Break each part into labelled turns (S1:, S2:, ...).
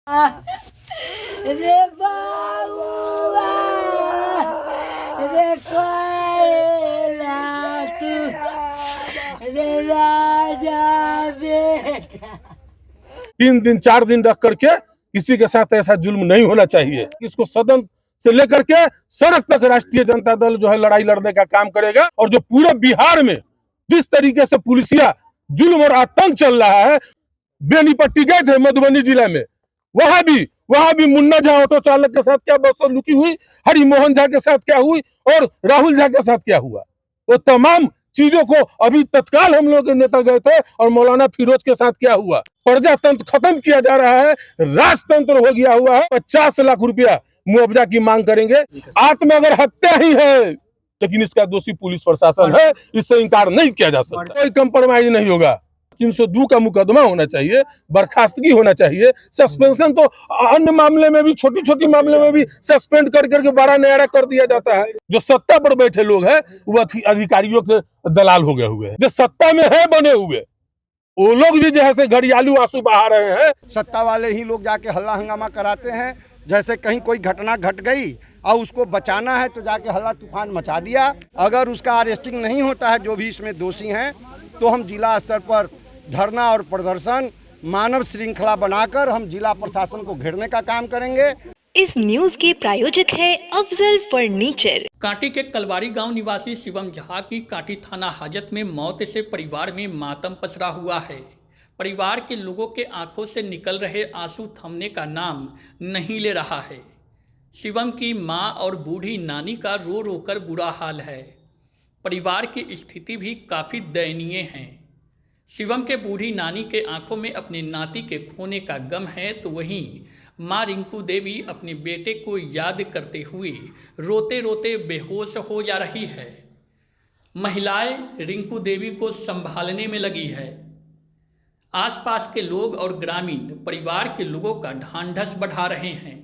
S1: रे बाबूआ, रे कोयला तू, रे राजा बेटा।
S2: 3 दिन 4 दिन रख करके किसी के साथ ऐसा जुल्म नहीं होना चाहिए। इसको सदन से लेकर के सड़क तक राष्ट्रीय जनता दल जो है लड़ाई लड़ने का काम करेगा। और जो पूरे बिहार में जिस तरीके से पुलिसिया जुल्म और आतंक चल रहा है, बेनीपट्टी गए थे मधुबनी जिला में, वहां भी मुन्ना झा ऑटो चालक के साथ क्या बदसलूकी हुई, हरिमोहन झा के साथ क्या हुई और राहुल झा के साथ क्या हुआ, वो तमाम चीजों को अभी तत्काल हम लोग के नेता गए थे। और मौलाना फिरोज के साथ क्या हुआ, प्रजातंत्र खत्म किया जा रहा है, राजतंत्र हो गया हुआ है। 50 लाख रुपया मुआवजा की मांग करेंगे। आत्म अगर हत्या ही है, लेकिन इसका दोषी पुलिस प्रशासन है, इससे इंकार नहीं किया जा सकता। कोई कंप्रोमाइज नहीं होगा। 302 का मुकदमा होना चाहिए, बर्खास्तगी होना चाहिए, सस्पेंशन तो अन्य मामले में भी, छोटी छोटी मामले में भी सस्पेंड कर करके बड़ा न्यारा कर दिया जाता है। जो सत्ता पर बैठे लोग हैं वो अधिकारियों के दलाल हो गए हुए हैं। जो सत्ता में है बने हुए, वो लोग भी जैसे घड़ियालू आंसू बहा रहे हैं।
S3: सत्ता वाले ही लोग जाके हल्ला हंगामा कराते हैं। जैसे कहीं कोई घटना घट गई और उसको बचाना है तो जाके हल्ला तूफान मचा दिया। अगर उसका अरेस्टिंग नहीं होता है जो भी इसमें दोषी हैं, तो हम जिला स्तर पर धरना और प्रदर्शन, मानव श्रृंखला बनाकर हम जिला प्रशासन को घेरने का काम करेंगे।
S4: इस न्यूज के प्रायोजक है अफजल फर्नीचर।
S5: कांटी के कलवारी गांव निवासी शिवम झा की कांटी थाना हाजत में मौत से परिवार में मातम पसरा हुआ है। परिवार के लोगों के आंखों से निकल रहे आंसू थमने का नाम नहीं ले रहा है। शिवम की मां और बूढ़ी नानी का रो रो कर बुरा हाल है। परिवार की स्थिति भी काफ़ी दयनीय है। शिवम के बूढ़ी नानी के आंखों में अपने नाती के खोने का गम है, तो वहीं मां रिंकू देवी अपने बेटे को याद करते हुए रोते रोते बेहोश हो जा रही है। महिलाएं रिंकू देवी को संभालने में लगी है। आसपास के लोग और ग्रामीण परिवार के लोगों का ढांढस बढ़ा रहे हैं।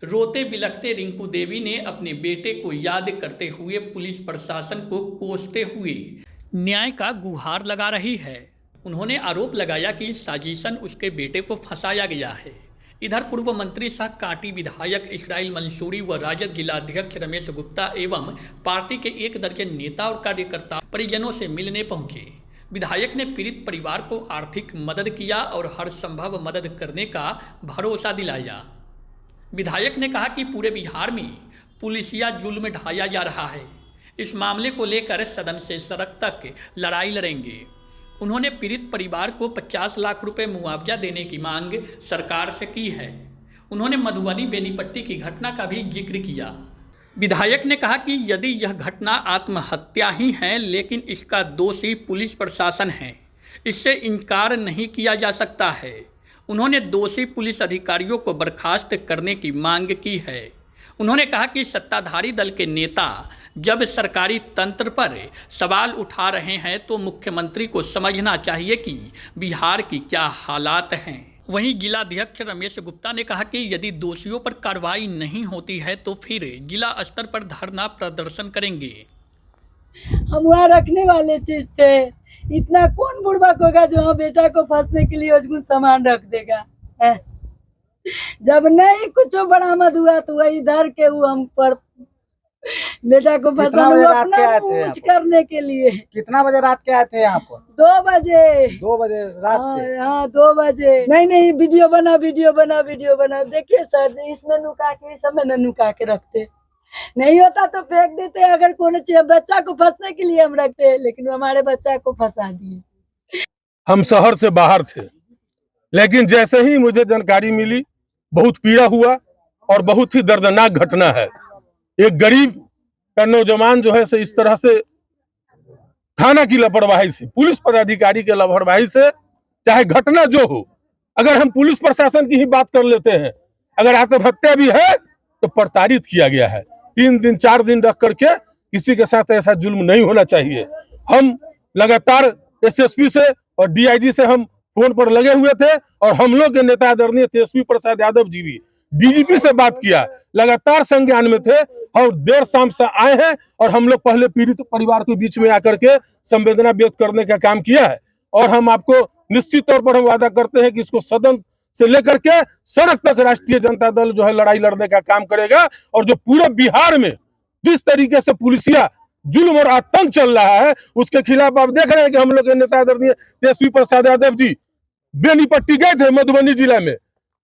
S5: रोते बिलखते रिंकू देवी ने अपने बेटे को याद करते हुए पुलिस प्रशासन को कोसते हुए न्याय का गुहार लगा रही है। उन्होंने आरोप लगाया कि साजिशन उसके बेटे को फंसाया गया है। इधर पूर्व मंत्री सह कांटी विधायक इसराइल मंसूरी व राजद जिलाध्यक्ष रमेश गुप्ता एवं पार्टी के 1 दर्जन नेता और कार्यकर्ता परिजनों से मिलने पहुंचे। विधायक ने पीड़ित परिवार को आर्थिक मदद किया और हर संभव मदद करने का भरोसा दिलाया। विधायक ने कहा कि पूरे बिहार में पुलिसिया जुल्म ढाया जा रहा है। इस मामले को लेकर सदन से सड़क तक लड़ाई लड़ेंगे। उन्होंने पीड़ित परिवार को 50 लाख रुपए मुआवजा देने की मांग सरकार से की है। उन्होंने मधुबनी बेनीपट्टी की घटना का भी जिक्र किया। विधायक ने कहा कि यदि यह घटना आत्महत्या ही है, लेकिन इसका दोषी पुलिस प्रशासन है, इससे इनकार नहीं किया जा सकता है। उन्होंने दोषी पुलिस अधिकारियों को बर्खास्त करने की मांग की है। उन्होंने कहा कि सत्ताधारी दल के नेता जब सरकारी तंत्र पर सवाल उठा रहे हैं तो मुख्यमंत्री को समझना चाहिए कि बिहार की क्या हालात हैं। वहीं जिलाध्यक्ष रमेश गुप्ता ने कहा कि यदि दोषियों पर कार्रवाई नहीं होती है तो फिर जिला स्तर पर धरना प्रदर्शन करेंगे।
S1: हम वहाँ रखने वाले चीज थे। इतना कौन बुड़बक होगा जो हम बेटा को फंसने के लिए कुछ सामान रख देगा। जब नहीं कुछ बरामद हुआ तो वही धर के वो हम पर बेटा को फंसा करने के लिए।
S6: कितना बजे रात के आए थे यहाँ पर?
S1: 2 बजे।
S6: 2 बजे रात के?
S1: हाँ 2 बजे। नहीं वीडियो बना। देखिए सर, इसमें नुका के, इस समय न नुका के रखते, नहीं होता तो फेंक देते। अगर कोई बच्चा को फंसने के लिए हम रखते, लेकिन हमारे बच्चा को फंसा दिए।
S2: हम शहर से बाहर थे, लेकिन जैसे ही मुझे जानकारी मिली बहुत पीड़ा हुआ और बहुत ही दर्दनाक घटना है। एक गरीब का नौजवान जो है से इस तरह से थाना की लापरवाही से, पुलिस पदाधिकारी के लापरवाही से, चाहे घटना जो हो, अगर हम पुलिस प्रशासन की ही बात कर लेते हैं, अगर आत्महत्या भी है तो प्रताड़ित किया गया है। 3 दिन 4 दिन रख करके किसी के साथ ऐसा जुल्म नहीं होना चाहिए। हम लगातार एसएसपी से और डीआईजी से हम फोन पर लगे हुए थे और हम लोग के नेता आदरणीय तेजस्वी प्रसाद यादव जी भी डीजीपी से बात किया, लगातार संज्ञान में थे और देर शाम से आए हैं। और हम लोग पहले पीड़ित परिवार के बीच में आकर के संवेदना व्यक्त करने का काम किया है। और हम आपको निश्चित तौर पर हम वादा करते हैं कि इसको सदन से लेकर के सड़क तक राष्ट्रीय जनता दल जो है लड़ाई लड़ने का काम करेगा। और जो पूरे बिहार में जिस तरीके से पुलिसिया जुल्म और आतंक चल रहा है, उसके खिलाफ आप देख रहे हैं कि हम लोग के नेता आदरणीय तेजस्वी प्रसाद यादव जी बेनीपट्टी गए थे मधुबनी जिला में।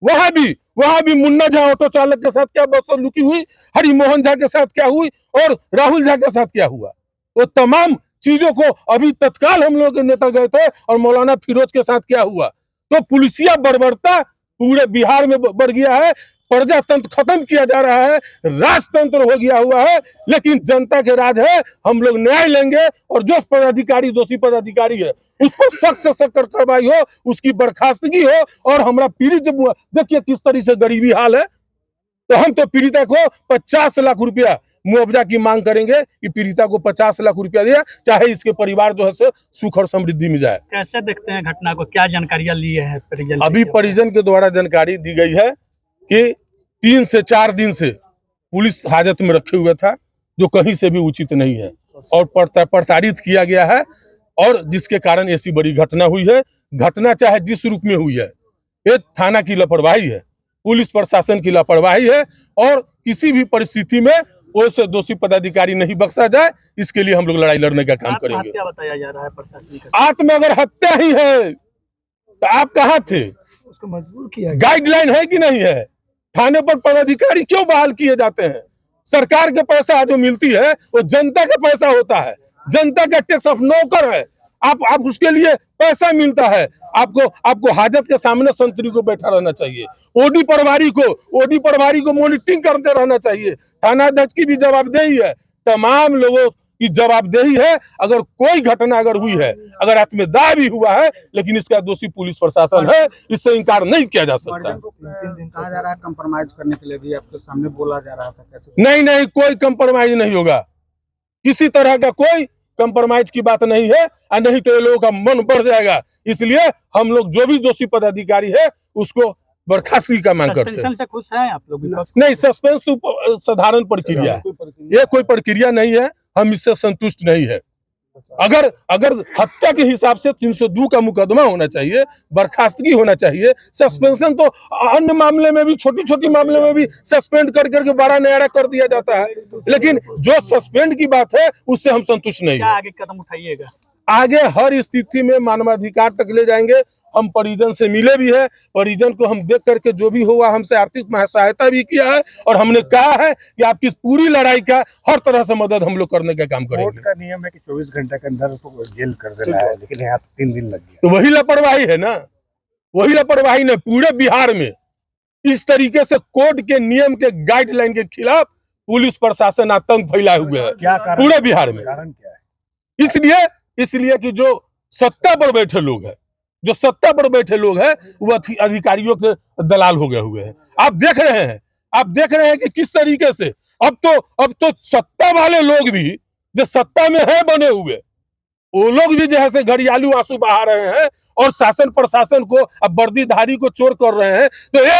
S2: वहां भी मुन्ना झा ऑटो चालक के साथ क्या बदसलूकी हुई, हरिमोहन झा के साथ क्या हुई और राहुल झा के साथ क्या हुआ, वो तमाम चीजों को अभी तत्काल हम लोग के नेता गए थे। और मौलाना फिरोज के साथ क्या हुआ। तो पुलिसिया बर्बरता पूरे बिहार में बढ़ गया है, प्रजातंत्र खत्म किया जा रहा है, राजतंत्र हो गया हुआ है। लेकिन जनता के राज है, हम लोग न्याय लेंगे और जो पदाधिकारी दोषी पदाधिकारी है उस पर सख्त से सख्त कार्रवाई हो, उसकी बर्खास्तगी हो। और हमारा पीड़ित जब देखिए किस तरह से गरीबी हाल है, तो हम तो पीड़िता को 50 लाख रुपया मुआवजा की मांग करेंगे कि पीड़िता को 50 लाख रुपया दिया, चाहे इसके परिवार जो है से सुख और समृद्धि में जाए।
S5: कैसे देखते हैं घटना को, क्या जानकारियां ली है परिजन?
S2: अभी परिजन के द्वारा जानकारी दी गई है कि 3 से 4 दिन से पुलिस हाजत में रखे हुए था, जो कहीं से भी उचित नहीं है और प्रताड़ित किया गया है। और जिसके कारण ऐसी बड़ी घटना हुई है। घटना चाहे जिस रूप में हुई है, ये थाना की लापरवाही है, पुलिस प्रशासन की लापरवाही है। और किसी भी परिस्थिति में वैसे दोषी पदाधिकारी नहीं बख्शा जाए, इसके लिए हम लोग लड़ाई लड़ने का काम करेंगे।
S5: क्या बताया जा रहा है प्रशासन का?
S2: आत्म अगर हत्या ही है तो आप कहाँ थे?
S6: उसको मजबूर किया।
S2: गाइडलाइन है कि नहीं है? थाने पर पदाधिकारी क्यों बहाल किए जाते हैं? सरकार के पैसा जो मिलती है वो जनता का पैसा होता है, जनता का टैक्स ऑफ नौकर है। आप उसके लिए पैसा मिलता है, आपको हाजत के सामने संतरी को बैठा रहना चाहिए, ओडी प्रभारी को मॉनिटरिंग करते रहना चाहिए। थानाध्यक्ष की भी जवाबदेही है, तमाम लोगों की जवाबदेही है। अगर कोई घटना अगर हुई है, अगर आत्मदाह भी हुआ है, लेकिन इसका दोषी पुलिस प्रशासन है, इससे इनकार नहीं किया जा सकता।
S6: 3 दिन कहा जा रहा है कंप्रोमाइज करने के लिए भी आपके सामने बोला जा रहा था, कैसे?
S2: नहीं, कोई कंप्रोमाइज नहीं होगा, किसी तरह का कोई कंप्रोमाइज की बात नहीं है। और नहीं तो ये लोगों का मन बढ़ जाएगा। इसलिए हम लोग जो भी दोषी पदाधिकारी है उसको बर्खास्तगी का मांग करते हैं।
S5: से खुश हैं आप लोग?
S2: नहीं, सस्पेंस तो साधारण प्रक्रिया है, ये कोई प्रक्रिया नहीं है, हम इससे संतुष्ट नहीं है। अगर हत्या के हिसाब से 302 का मुकदमा होना चाहिए, बर्खास्तगी होना चाहिए। सस्पेंशन तो अन्य मामले में भी, छोटी छोटी मामले में भी सस्पेंड करके बड़ा न्यायालय कर दिया जाता है। लेकिन जो सस्पेंड की बात है उससे हम संतुष्ट नहीं है।
S5: आगे कदम उठाइएगा?
S2: आगे हर स्थिति में मानवाधिकार तक ले जाएंगे। हम परिजन से मिले भी है, परिजन को हम देख करके जो भी हुआ हमसे आर्थिक सहायता भी किया है। और हमने कहा है कि आपकी पूरी लड़ाई का हर तरह से मदद हम लोग करने का काम करेंगे।
S6: कोर्ट का नियम है कि 24 घंटे के अंदर उसको जेल कर देना है, लेकिन यहाँ 3 दिन लग गया।
S2: तो वही लापरवाही है ना, वही लापरवाही ने पूरे बिहार में इस तरीके से कोर्ट के नियम के गाइडलाइन के खिलाफ पुलिस प्रशासन आतंक फैलाए हुए है
S6: क्या कारण,
S2: पूरे बिहार में।
S6: कारण क्या है?
S2: इसलिए कि जो सत्ता पर बैठे लोग हैं, वो अधिकारियों के दलाल हो गए हुए हैं। आप देख रहे हैं कि किस तरीके से अब तो सत्ता वाले लोग भी जो सत्ता में है बने हुए, वो लोग भी जो है से घड़ियालू आंसू बहा रहे हैं और शासन प्रशासन को अब वर्दीधारी को चोर कर रहे हैं। तो ये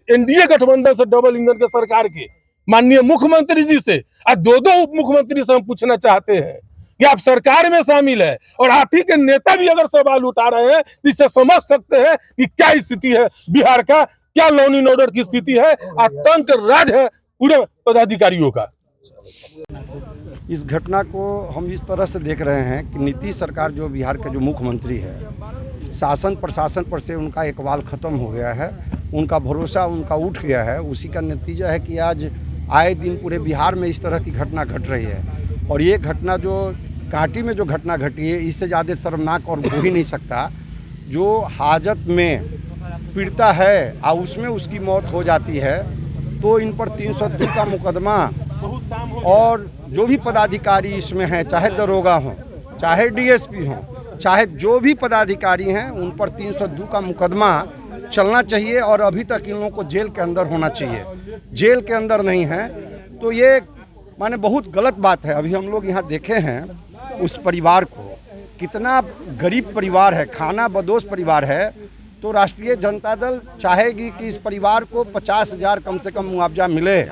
S2: एनडीए गठबंधन से डबल इंजन के सरकार के माननीय मुख्यमंत्री जी से और 2 उप मुख्यमंत्री से हम पूछना चाहते हैं कि आप सरकार में शामिल है और आप ही के नेता भी अगर सवाल उठा रहे हैं, इससे समझ सकते हैं कि क्या स्थिति है बिहार का, क्या लॉ एंड ऑर्डर की स्थिति है, आतंक राज है पूरे पदाधिकारियों का।
S3: इस घटना को हम इस तरह से देख रहे हैं कि नीतीश सरकार जो बिहार के जो मुख्यमंत्री है, शासन प्रशासन पर से उनका इकबाल ख़त्म हो गया है, उनका भरोसा उनका उठ गया है। उसी का नतीजा है कि आज आए दिन पूरे बिहार में इस तरह की घटना घट रही है। और ये घटना जो कांटी में जो घटना घटी है, इससे ज़्यादा शर्मनाक और हो ही नहीं सकता। जो हाजत में पीड़िता है और उसमें उसकी मौत हो जाती है, तो इन पर 302 का मुकदमा और जो भी पदाधिकारी इसमें हैं, चाहे दरोगा हों, चाहे डीएसपी हों, चाहे जो भी पदाधिकारी हैं, उन पर 302 का मुकदमा चलना चाहिए। और अभी तक इन लोगों को जेल के अंदर होना चाहिए, जेल के अंदर नहीं है। तो ये माने बहुत गलत बात है। अभी हम लोग यहाँ देखे हैं उस परिवार को, कितना गरीब परिवार है, खाना बदोश परिवार है। तो राष्ट्रीय जनता दल चाहेगी कि इस परिवार को 50,000 कम से कम मुआवजा मिले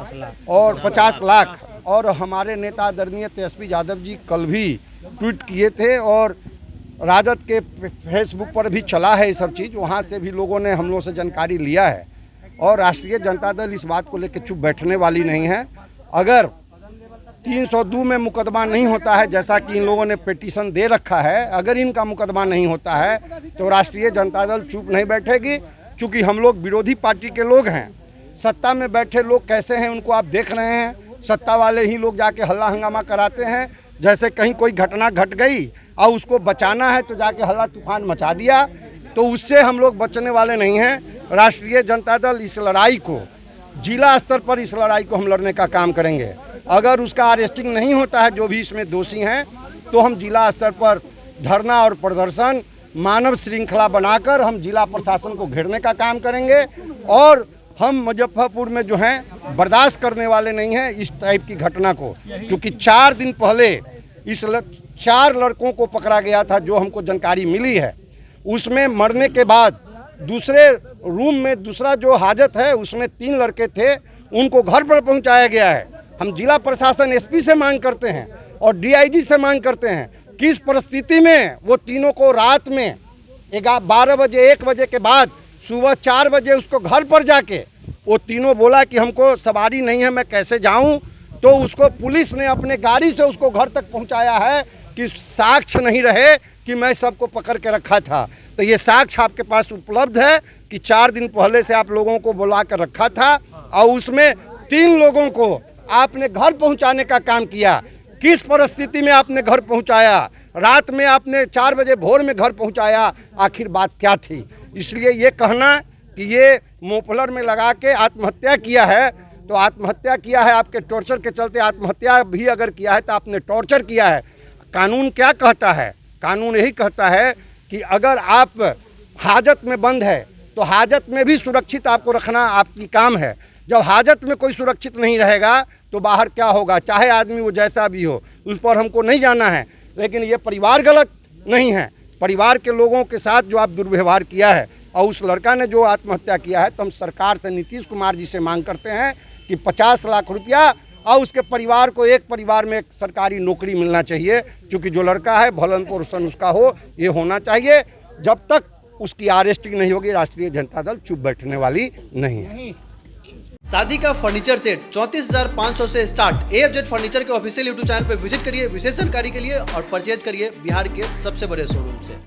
S3: और 50 लाख। और हमारे नेता आदरणीय तेजस्वी यादव जी कल भी ट्वीट किए थे और राजद के फेसबुक पर भी चला है ये सब चीज़, वहाँ से भी लोगों ने हम लोगों से जानकारी लिया है। और राष्ट्रीय जनता दल इस बात को लेकर चुप बैठने वाली नहीं है। अगर 302 में मुकदमा नहीं होता है, जैसा कि इन लोगों ने पिटीशन दे रखा है, अगर इनका मुकदमा नहीं होता है तो राष्ट्रीय जनता दल चुप नहीं बैठेगी, क्योंकि हम लोग विरोधी पार्टी के लोग हैं। सत्ता में बैठे लोग कैसे हैं उनको आप देख रहे हैं। सत्ता वाले ही लोग जाके हल्ला हंगामा कराते हैं, जैसे कहीं कोई घटना घट गई और उसको बचाना है तो जाके हल्ला तूफान मचा दिया, तो उससे हम लोग बचने वाले नहीं हैं। राष्ट्रीय जनता दल इस लड़ाई को, जिला स्तर पर इस लड़ाई को हम लड़ने का काम करेंगे। अगर उसका अरेस्टिंग नहीं होता है जो भी इसमें दोषी हैं, तो हम जिला स्तर पर धरना और प्रदर्शन, मानव श्रृंखला बनाकर हम जिला प्रशासन को घेरने का काम करेंगे। और हम मुजफ्फरपुर में जो हैं बर्दाश्त करने वाले नहीं हैं इस टाइप की घटना को, क्योंकि 4 दिन पहले 4 लड़कों को पकड़ा गया था, जो हमको जानकारी मिली है। उसमें मरने के बाद दूसरे रूम में दूसरा जो हाजत है उसमें 3 लड़के थे, उनको घर पर पहुंचाया गया है। हम जिला प्रशासन एसपी से मांग करते हैं और डीआईजी से मांग करते हैं, किस परिस्थिति में वो तीनों को रात में 12 बजे 1 बजे के बाद सुबह 4 बजे उसको घर पर जाके वो तीनों बोला कि हमको सवारी नहीं है, मैं कैसे जाऊं, तो उसको पुलिस ने अपने गाड़ी से उसको घर तक पहुंचाया है कि साक्ष्य नहीं रहे कि मैं सबको पकड़ के रखा था। तो ये साक्ष्य आपके पास उपलब्ध है कि 4 दिन पहले से आप लोगों को बुला कर रखा था और उसमें 3 लोगों को आपने घर पहुंचाने का काम किया। किस परिस्थिति में आपने घर पहुंचाया, रात में आपने 4 बजे भोर में घर पहुंचाया, आखिर बात क्या थी। इसलिए ये कहना कि ये मोपलर में लगा के आत्महत्या किया है, तो आत्महत्या किया है आपके टॉर्चर के चलते। आत्महत्या भी अगर किया है तो आपने टॉर्चर किया है। कानून क्या कहता है? कानून यही कहता है कि अगर आप हाजत में बंद है तो हाजत में भी सुरक्षित आपको रखना आपकी काम है। जब हाजत में कोई सुरक्षित नहीं रहेगा तो बाहर क्या होगा, चाहे आदमी वो जैसा भी हो, उस पर हमको नहीं जाना है। लेकिन ये परिवार गलत नहीं है, परिवार के लोगों के साथ जो आप दुर्व्यवहार किया है और उस लड़का ने जो आत्महत्या किया है, तो हम सरकार से, नीतीश कुमार जी से मांग करते हैं कि 50 लाख रुपया और उसके परिवार को, एक परिवार में एक सरकारी नौकरी मिलना चाहिए, क्योंकि जो लड़का है भरण पोषण उसका हो, ये होना चाहिए। जब तक उसकी अरेस्टिंग नहीं होगी राष्ट्रीय जनता दल चुप बैठने वाली नहीं है।
S7: शादी का फर्नीचर सेट 34,500 से स्टार्ट। AFZ फर्नीचर के ऑफिशियल यूट्यूब चैनल पर विजिट करिए विशेष जानकारी के लिए और परचेज करिए बिहार के सबसे बड़े शोरूम से।